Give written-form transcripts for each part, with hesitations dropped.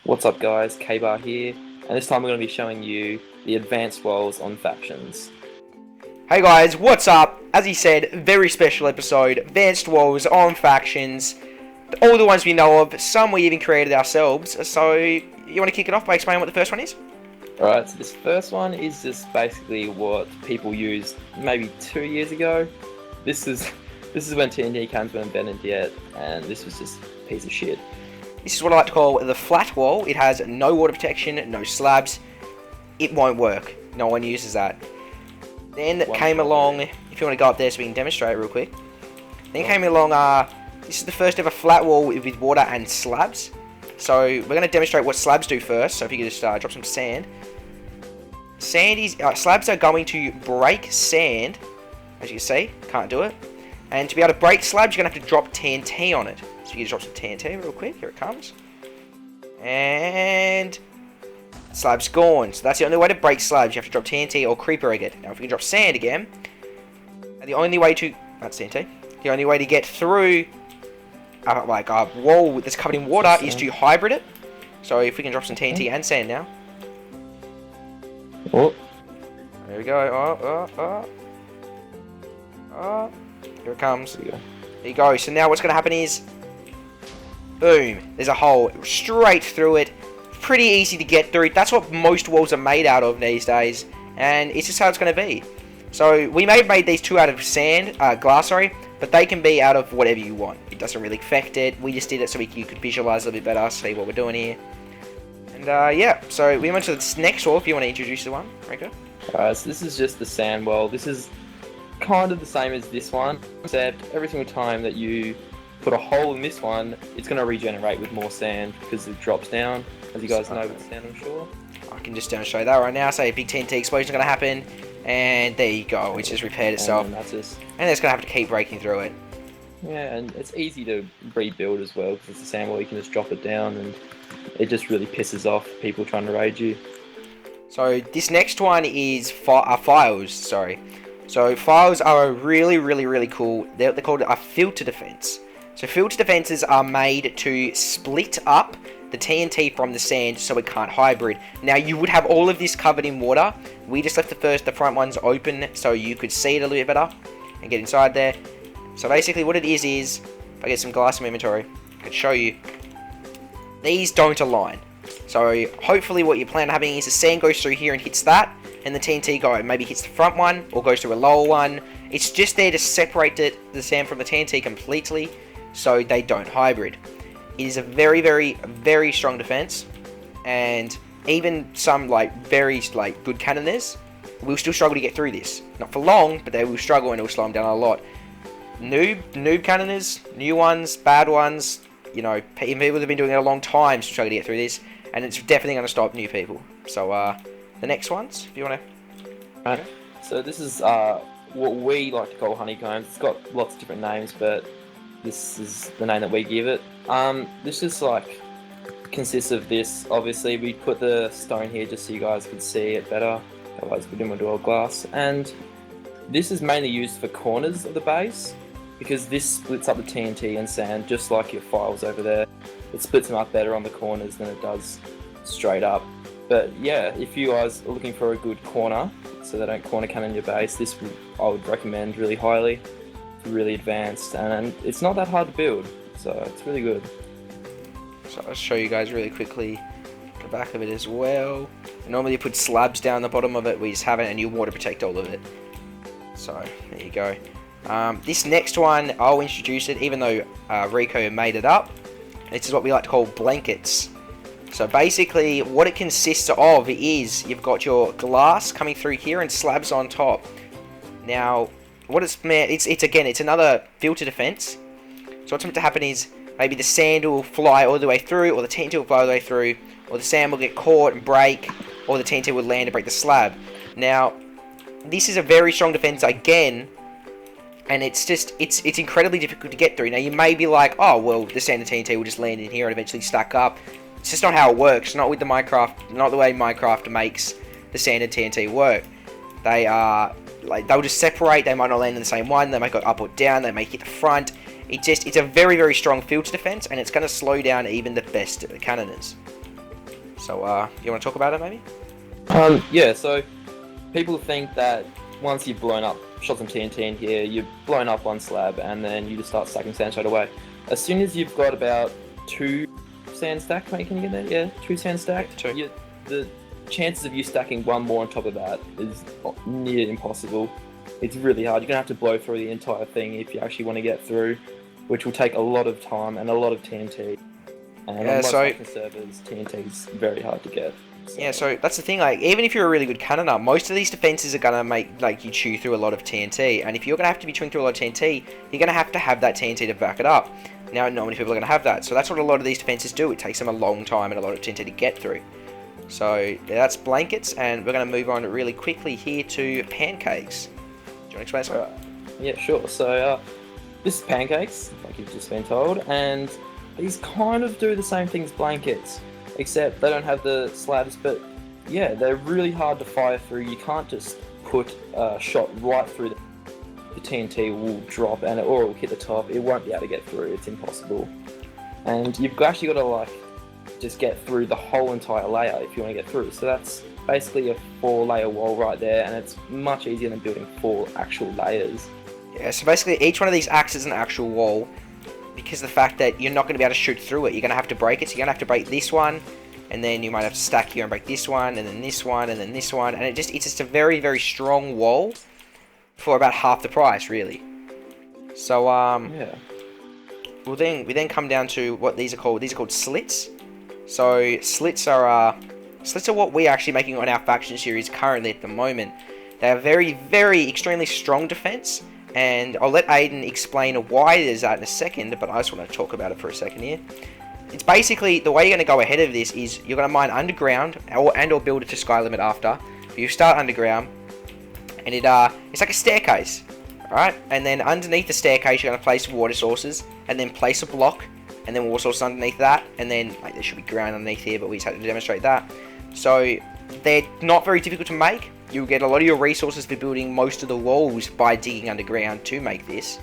What's up guys, K-Bar here, and this time we're going to be showing you the advanced walls on factions. Hey guys, what's up? As he said, very special episode, advanced walls on factions, all the ones we know of, some we even created ourselves. So, you want to kick it off by explaining what the first one is? Alright, so this first one is just basically what people used maybe 2 years ago. This is when TNT cams weren't invented yet, and this was just a piece of shit. This is what I like to call the flat wall. It has no water protection, no slabs. It won't work. No one uses that. Then came along, if you want to go up there so we can demonstrate it real quick. Then came along, this is the first ever flat wall with water and slabs. So we're going to demonstrate what slabs do first. So if you could just drop some sand. Slabs are going to break sand, as you can see. Can't do it. And to be able to break slabs, you're going to have to drop TNT on it. So you can drop some TNT real quick. Here it comes. And slab's gone. So that's the only way to break slabs. You have to drop TNT or creeper egg it. Now if you can drop sand again, the only way to... That's TNT. The only way to get through like a wall that's covered in water is to hybrid it. So if we can drop some TNT and sand now. Oh. There we go. Here it comes. There you go. So now what's going to happen is... Boom. There's a hole straight through it. Pretty easy to get through. That's what most walls are made out of these days. And it's just how it's going to be. So we may have made these two out of glass, but they can be out of whatever you want. It doesn't really affect it. We just did it so you could visualize a little bit better, see what we're doing here. And yeah, so we went to this next wall if you want to introduce the one, Rico. Alright, so this is just the sand wall. This is kind of the same as this one, except every single time that you put a hole in this one, it's going to regenerate with more sand because it drops down, as you guys know with sand, I'm sure. I can just demonstrate that right now. Say a big TNT explosion is going to happen, and there you go, it's just repaired itself. And it's going to have to keep breaking through it. Yeah, and it's easy to rebuild as well, because it's a sand wall, you can just drop it down, and it just really pisses off people trying to raid you. So this next one is files, So files are really cool. They're called a filter defense. So filter defenses are made to split up the TNT from the sand so it can't hybrid. Now you would have all of this covered in water. We just left the front ones open so you could see it a little bit better and get inside there. So basically what it is, if I get some glass in my inventory, I can show you. These don't align. So hopefully what you plan on having is the sand goes through here and hits that, and the TNT maybe hits the front one or goes through a lower one. It's just there to separate the sand from the TNT completely so they don't hybrid. It is a very strong defense, and even some very good cannoners will still struggle to get through this. Not for long, but they will struggle and it will slow them down a lot. Noob cannoners, new ones, bad ones, you know, people that have been doing it a long time struggle to get through this, and it's definitely going to stop new people. So the next ones, if you want to. So this is what we like to call honeycombs. It's got lots of different names, but this is the name that we give it. This just consists of this. Obviously, we put the stone here just so you guys could see it better. Otherwise, we didn't want to do all glass. And this is mainly used for corners of the base, because this splits up the TNT and sand just like your files over there. It splits them up better on the corners than it does straight up. But yeah, if you guys are looking for a good corner, so they don't corner cannon your base, I would recommend really highly. It's really advanced, and it's not that hard to build, so it's really good. So I'll show you guys really quickly the back of it as well. Normally you put slabs down the bottom of it, we just have it, and you water protect all of it. So there you go. This next one, I'll introduce it, even though Rico made it up. This is what we like to call blankets. So basically, what it consists of is you've got your glass coming through here and slabs on top. Now, what it's another filter defense. So what's meant to happen is maybe the sand will fly all the way through, or the TNT will fly all the way through, or the sand will get caught and break, or the TNT will land and break the slab. Now, this is a very strong defense again. And it's incredibly difficult to get through. Now you may be like, oh well, the sand and TNT will just land in here and eventually stack up. It's just not how it works. Not with the way Minecraft makes the sand and TNT work. They'll just separate. They might not land in the same one. They might go up or down. They may hit the front. It's a very strong filter defense, and it's going to slow down even the best cannoners. So, you want to talk about it, maybe? Yeah, so people think that once you've blown up, shot some TNT in here, you've blown up one slab, and then you just start stacking sand straight away. As soon as you've got about 2 sand stacked, mate, can you get that? Yeah, 2 sand stacked. Two. The chances of you stacking one more on top of that is near impossible. It's really hard. You're gonna have to blow through the entire thing if you actually want to get through, which will take a lot of time and a lot of TNT. And Yeah, on most so- hacking servers, TNT is very hard to get. Yeah, so that's the thing, like, even if you're a really good cannoner, most of these defenses are gonna make, like, you chew through a lot of TNT, and if you're gonna have to be chewing through a lot of TNT, you're gonna have that TNT to back it up. Now, not many people are gonna have that, so that's what a lot of these defenses do. It takes them a long time and a lot of TNT to get through. So, yeah, that's blankets, and we're gonna move on really quickly here to pancakes. Do you want to explain something? Yeah, sure. So, this is pancakes, like you've just been told, and these kind of do the same thing as blankets, except they don't have the slabs, but yeah, they're really hard to fire through. You can't just put a shot right through the TNT will drop and or it will hit the top. It won't be able to get through. It's impossible. And you've actually got to like just get through the whole entire layer if you want to get through. So that's basically a 4-layer wall right there, and it's much easier than building 4 actual layers. Yeah, so basically each one of these acts as an actual wall, because of the fact that you're not going to be able to shoot through it. You're going to have to break it, so you're going to have to break this one, and then you might have to stack here and break this one, and then this one, and then this one, and it's just a very, very strong wall for about half the price, really. So, Yeah. we then come down to what these are called. These are called slits. So, slits are what we're actually making on our faction series currently at the moment. They are very, very, extremely strong defense, and I'll let Aiden explain why there's that in a second, but I just want to talk about it for a second here. It's basically, the way you're going to go ahead of this is you're going to mine underground, or build it to sky limit after. You start underground, and it's like a staircase, right? And then underneath the staircase, you're going to place water sources, and then place a block, and then water sources underneath that, and then, like, there should be ground underneath here, but we just had to demonstrate that. So, they're not very difficult to make. You'll get a lot of your resources for building most of the walls by digging underground to make this.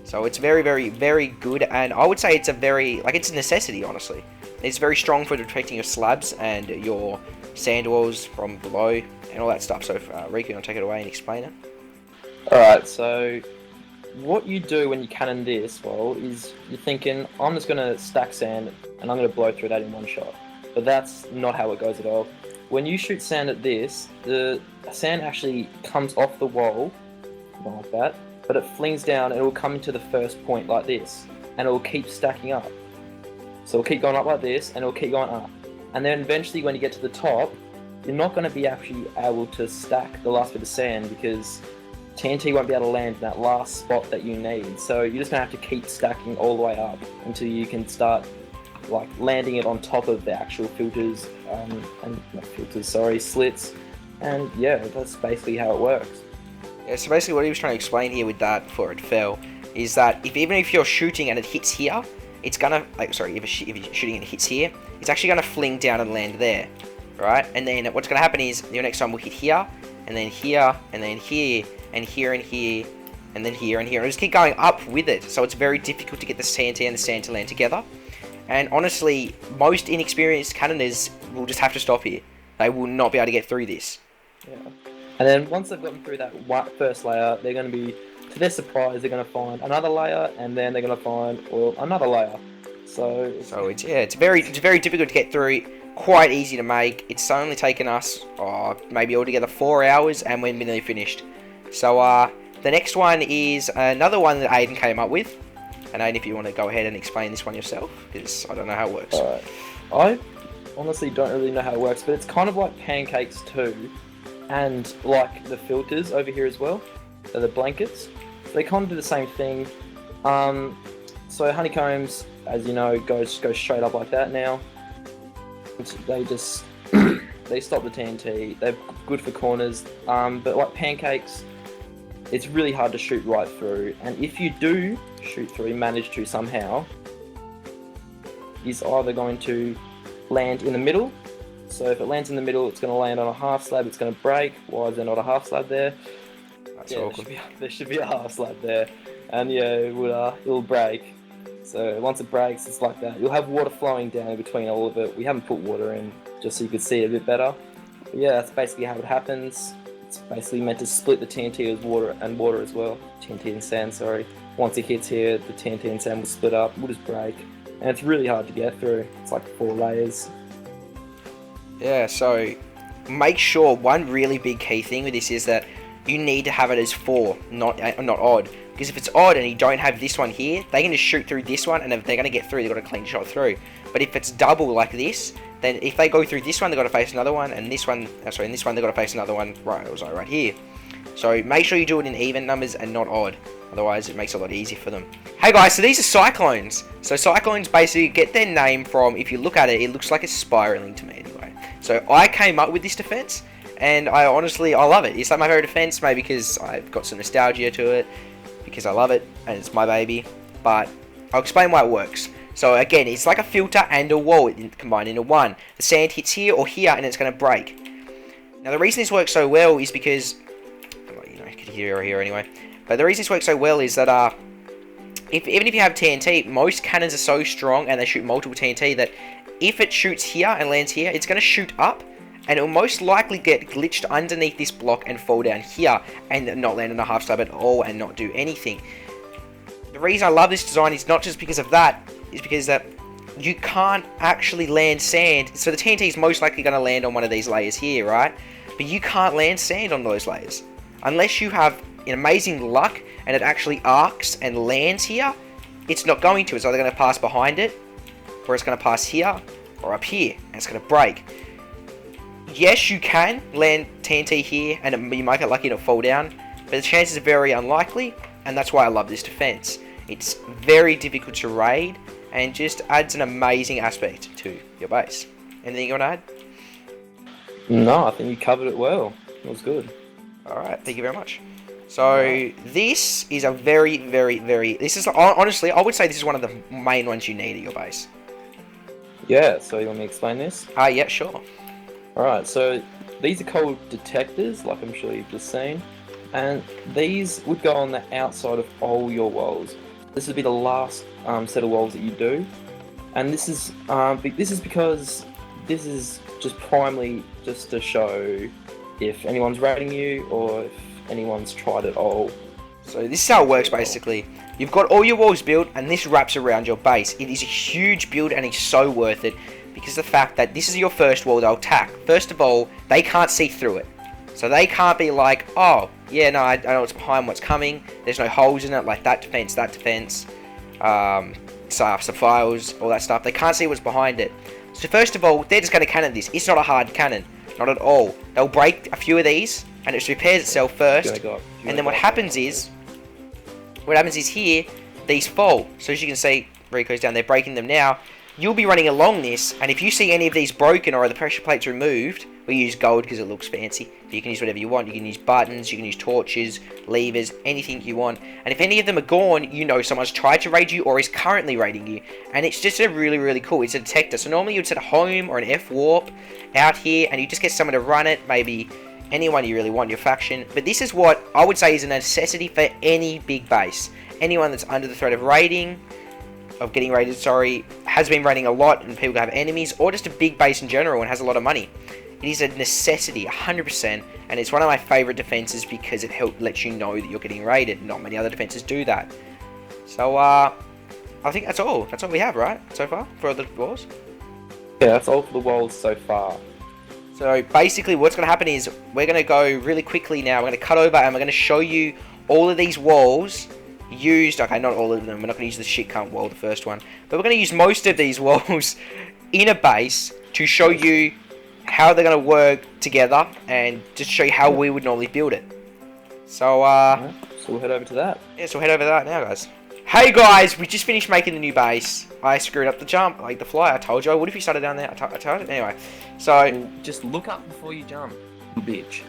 So it's very, very, very good, and I would say it's it's a necessity, honestly. It's very strong for protecting your slabs and your sand walls from below and all that stuff. So, Riku, you want to take it away and explain it? Alright, so what you do when you cannon this, well, is you're thinking, I'm just going to stack sand and I'm going to blow through that in one shot. But that's not how it goes at all. When you shoot sand at this, the sand actually comes off the wall, not like that, but it flings down and it will come into the first point like this, and it will keep stacking up. So it'll keep going up like this, and it'll keep going up. And then eventually when you get to the top, you're not going to be actually able to stack the last bit of sand because TNT won't be able to land in that last spot that you need. So you're just going to have to keep stacking all the way up until you can start like landing it on top of the actual filters, slits. And yeah, that's basically how it works. Yeah, so basically what he was trying to explain here with that before it fell is that even if you're shooting and it hits here, it's gonna, if you're shooting and it hits here, it's actually gonna fling down and land there, right? And then what's gonna happen is your next time will hit here, and then here, and then here, and here, and here, and then here, and here, and just keep going up with it. So it's very difficult to get the TNT and the sand to land together. And honestly, most inexperienced cannoners will just have to stop here. They will not be able to get through this. Yeah. And then once they've gotten through that first layer, they're going to be, to their surprise, they're going to find another layer, and then they're going to find, well, another layer. So it's very difficult to get through. Quite easy to make. It's only taken us maybe altogether 4 hours, and we're nearly finished. So the next one is another one that Aiden came up with. And Aiden, if you want to go ahead and explain this one yourself, because I don't know how it works. Alright. I honestly don't really know how it works, but it's kind of like pancakes too, and like the filters over here as well, the blankets. They kind of do the same thing. So honeycombs, as you know, go straight up like that now. They just they stop the TNT. They're good for corners, but like pancakes, it's really hard to shoot right through. And if you do shoot through, manage to somehow, is either going to land in the middle. So if it lands in the middle, it's going to land on a half slab. It's going to break. Why is there not a half slab there? That's awkward. There should be a half slab there, and yeah, it'll break. So once it breaks, it's like that. You'll have water flowing down in between all of it. We haven't put water in just so you could see it a bit better. But yeah, that's basically how it happens. It's basically meant to split the TNT with water as well. TNT and sand, sorry. Once it hits here, the TNT and sand will split up, will just break. And it's really hard to get through. It's like 4 layers. Yeah, so make sure one really big key thing with this is that you need to have it as 4, not odd. Because if it's odd and you don't have this one here, they can just shoot through this one, and if they're going to get through, they've got a clean shot through. But if it's double like this, then if they go through this one, they've got to face another one, and this one, and this one, they've got to face another one, right here. So make sure you do it in even numbers and not odd. Otherwise, it makes it a lot easier for them. Hey guys, so these are Cyclones. So Cyclones basically get their name from, if you look at it, it looks like it's spiraling to me anyway. So I came up with this defense, and I love it. It's like my favorite defense, maybe because I've got some nostalgia to it, because I love it, and it's my baby. But I'll explain why it works. So again, it's like a filter and a wall combined into one. The sand hits here or here, and it's going to break. Now the reason this works so well is because, you know, you could hear or here anyway. But the reason this works so well is that even if you have TNT, most cannons are so strong and they shoot multiple TNT that if it shoots here and lands here, it's going to shoot up, and it will most likely get glitched underneath this block and fall down here and not land on a half stab at all and not do anything. The reason I love this design is not just because of that, is because that you can't actually land sand. So the TNT is most likely going to land on one of these layers here, right? But you can't land sand on those layers. Unless you have an amazing luck and it actually arcs and lands here, it's not going to. It's either going to pass behind it, or it's going to pass here, or up here, and it's going to break. Yes, you can land TNT here, and you might get lucky to fall down, but the chances are very unlikely, and that's why I love this defense. It's very difficult to raid, and just adds an amazing aspect to your base. Anything you want to add? No, I think you covered it well. It was good. Alright, thank you very much. So, this is a very, this is, honestly, I would say this is one of the main ones you need at your base. Yeah, so you want me to explain this? Yeah, sure. Alright, so these are called detectors, like I'm sure you've just seen. And these would go on the outside of all your walls. This would be the last set of walls that you do. And this is because this is just primarily just to show if anyone's raiding you or if anyone's tried it all. So this is how it works basically. You've got all your walls built and this wraps around your base. It is a huge build and it's so worth it because of the fact that this is your first wall they'll attack. First of all, they can't see through it. So they can't be like, oh, yeah, no, I know what's behind what's coming. There's no holes in it, like that defense, some files, all that stuff. They can't see what's behind it. So first of all, they're just going to cannon this. It's not a hard cannon. Not at all. They'll break a few of these, and it just repairs itself first. And then what happens is here, these fall. So as you can see, Rico's down there breaking them now. You'll be running along this, and if you see any of these broken or the pressure plates removed, we use gold because it looks fancy, but you can use whatever you want. You can use buttons, you can use torches, levers, anything you want. And if any of them are gone, you know someone's tried to raid you or is currently raiding you. And it's just a really cool. It's a detector. So normally you'd set a home or an F-warp out here, and you just get someone to run it, maybe anyone you really want in your faction. But this is what I would say is a necessity for any big base. Anyone that's under the threat of raiding, of getting raided, has been raiding a lot and people have enemies, or just a big base in general and has a lot of money. It is a necessity, 100%, and it's one of my favourite defences because it lets you know that you're getting raided. Not many other defences do that. So, I think that's all. That's all we have, right, so far, for the walls? Yeah, that's all for the walls so far. So, basically, what's going to happen is we're going to go really quickly now. We're going to cut over and we're going to show you all of these walls used. Okay, not all of them. We're not going to use the shit cunt wall, the first one. But we're going to use most of these walls in a base to show you how they're going to work together and just show you how we would normally build it. So, so we'll head over to that. Yeah, so we'll head over to that now, guys. Hey, guys, we just finished making the new base. I screwed up the jump, like the fly. I told you. What if you started down there? I told it. Anyway, so just look up before you jump, you bitch.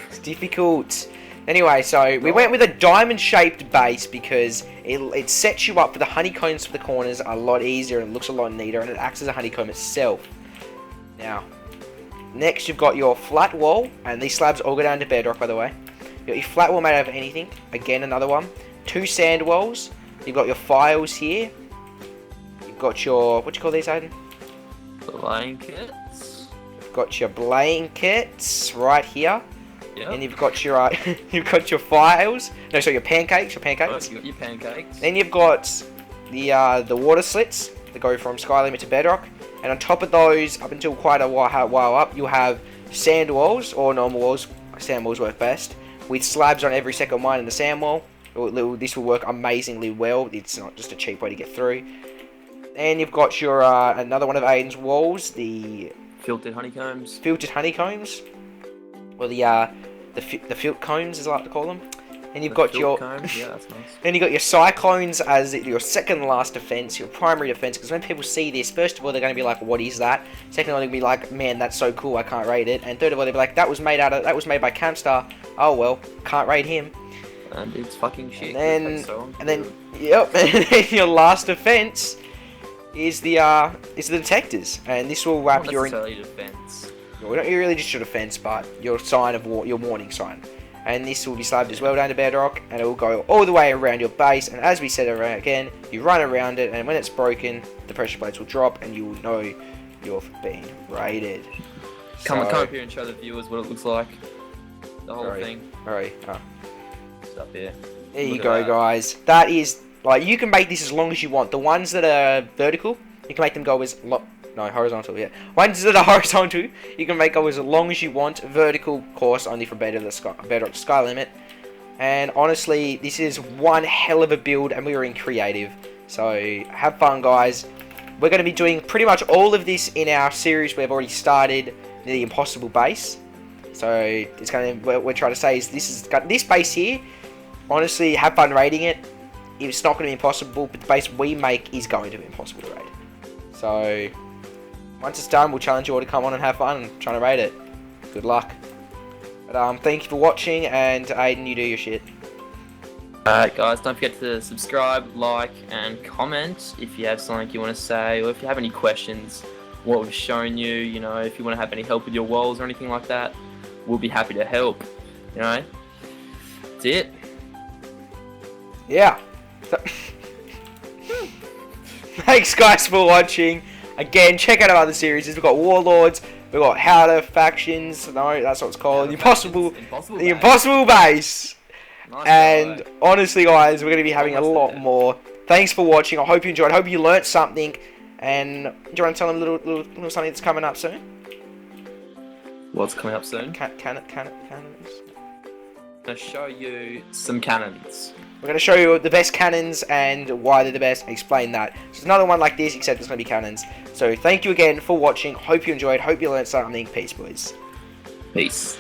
It's difficult. Anyway, so we went with a diamond-shaped base because it sets you up for the honeycombs for the corners a lot easier and it looks a lot neater and it acts as a honeycomb itself. Now, next you've got your flat wall, and these slabs all go down to bedrock, by the way. You've got your flat wall made out of anything. Again, another one. 2 sand walls. You've got your files here. You've got your, what do you call these, Aiden? Blankets. You've got your blankets right here. Yep. And you've got your you've got your files. No, so your pancakes. Your pancakes. You got your pancakes. Then you've got the water slits that go from sky limit to bedrock. And on top of those, up until quite a while up, you'll have sand walls or normal walls. Sand walls work best with slabs on every second mine in the sand wall. This will work amazingly well. It's not just a cheap way to get through. And you've got your another one of Aiden's walls, the filtered honeycombs. Filtered honeycombs, or the filt combs, as I like to call them. And you've got your combs. Yeah, that's nice. Then you got your cyclones as your second last defense, your primary defense. Because when people see this, first of all, they're going to be like, "What is that?" Second of all, they're going to be like, "Man, that's so cool. I can't rate it." And third of all, they'll be like, "That was made by Camstar. Oh well, can't rate him." And it's fucking shit. And then yep. And then your last defense is the detectors, and this will wrap your defense. Well, not really just your defense, but your sign of your warning sign. And this will be slabbed as well down to bedrock, and it will go all the way around your base. And as we said again, you run around it, and when it's broken, the pressure plates will drop, and you will know you've been raided. Come up here and show the viewers what it looks like. The whole thing. Alright. It's up here. There you go, guys. That is like, you can make this as long as you want. The ones that are vertical, you can make them go as horizontal. Yeah, ones that are horizontal, you can make go as long as you want. Vertical, of course, only from bedrock to sky limit. And honestly, this is one hell of a build, and we were in creative. So have fun, guys. We're going to be doing pretty much all of this in our series we've already started, the Impossible Base. So it's going to, what we're trying to say is this base here. Honestly, have fun raiding it. It's not going to be impossible, but the base we make is going to be impossible to raid. So once it's done, we'll challenge you all to come on and have fun and trying to raid it. Good luck. But thank you for watching, and Aiden, you do your shit. Alright guys, don't forget to subscribe, like, and comment if you have something you want to say, or if you have any questions, what we've shown you, you know, if you want to have any help with your walls or anything like that, we'll be happy to help, you know. That's it. Yeah. Thanks guys for watching. Again, check out our other series. We've got Warlords, we've got How to Factions, no, that's what it's called, the Impossible Base. Nice. And honestly guys, we're going to be having a lot more. Thanks for watching. I hope you enjoyed. I hope you learnt something. And do you want to tell them a little something that's coming up soon? What's coming up soon? Cannons. I'm going to show you some cannons. We're going to show you the best cannons and why they're the best, and explain that. So it's another one like this, except it's going to be cannons. So thank you again for watching. Hope you enjoyed. Hope you learned something. Peace, boys. Peace.